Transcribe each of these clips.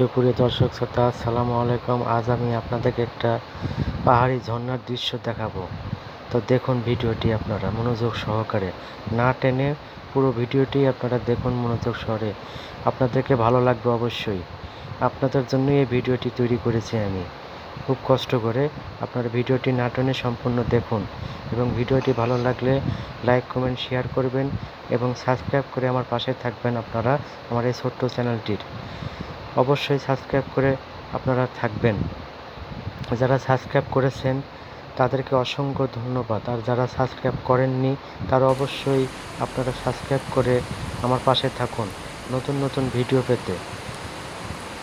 সুপ্রিয় দর্শক শ্রোতা, আসসালামু আলাইকুম। আজ আমি আপনাদেরকে একটা পাহাড়ি ঝর্ণার দৃশ্য দেখাবো। তো দেখুন ভিডিওটি আপনারা মনোযোগ সহকারে, না টেনে পুরো ভিডিওটি আপনারা দেখুন মনোযোগ সহকারে। আপনাদেরকে ভালো লাগবে অবশ্যই। আপনাদের জন্যই এই ভিডিওটি তৈরি করেছি আমি খুব কষ্ট করে। আপনারা ভিডিওটি না টেনে সম্পূর্ণ দেখুন এবং ভিডিওটি ভালো লাগলে লাইক, কমেন্ট, শেয়ার করবেন এবং সাবস্ক্রাইব করে আমার পাশে থাকবেন আপনারা আমার এই ছোট্ট চ্যানেলটির। অবশ্যই সাবস্ক্রাইব করে আপনারা থাকবেন। যারা সাবস্ক্রাইব করেছেন তাদেরকে অসংখ্য ধন্যবাদ, আর যারা সাবস্ক্রাইব করেননি তারা অবশ্যই আপনারা সাবস্ক্রাইব করে আমার পাশে থাকুন নতুন নতুন ভিডিও পেতে।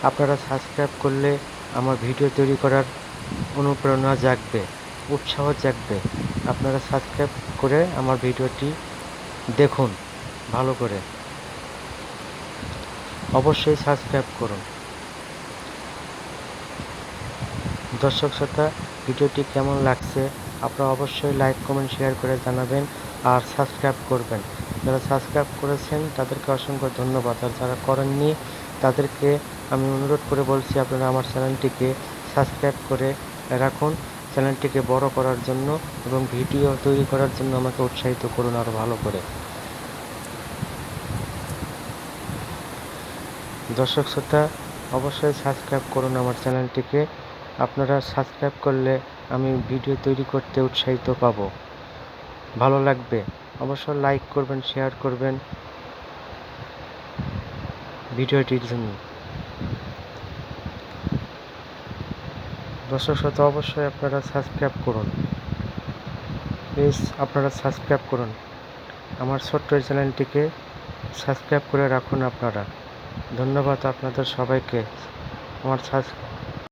আপনারা সাবস্ক্রাইব করলে আমার ভিডিও তৈরি করার অনুপ্রেরণা জাগবে, উৎসাহ জাগবে। আপনারা সাবস্ক্রাইব করে আমার ভিডিওটি দেখুন ভালো করে, অবশ্যই সাবস্ক্রাইব করুন। দর্শক শ্রোতা, ভিডিওটি কেমন লাগছে আপনারা অবশ্যই লাইক, কমেন্ট, শেয়ার করে জানাবেন আর সাবস্ক্রাইব করবেন। যারা সাবস্ক্রাইব করেছেন তাদেরকে অসংখ্য ধন্যবাদ, আর যারা করেননি তাদেরকে আমি অনুরোধ করে বলছি আপনারা আমার চ্যানেলটিকে সাবস্ক্রাইব করে রাখুন, চ্যানেলটিকে বড় করার জন্য এবং ভিডিও তৈরি করার জন্য আমাকে উৎসাহিত করুন আরও ভালো করে। দর্শক শ্রোতা, অবশ্যই সাবস্ক্রাইব করুন আমার চ্যানেলটিকে। আপনারা সাবস্ক্রাইব করলে আমি ভিডিও তৈরি করতে উৎসাহিত পাবো, ভালো লাগবে। অবশ্যই লাইক করবেন, শেয়ার করবেন ভিডিওটির জন্য। দর্শক শ্রোতা, অবশ্যই আপনারা সাবস্ক্রাইব করুন, প্লিজ আপনারা সাবস্ক্রাইব করুন আমার ছোট্ট চ্যানেলটিকে, সাবস্ক্রাইব করে রাখুন আপনারা। ধন্যবাদ আপনাদের সবাইকে আমার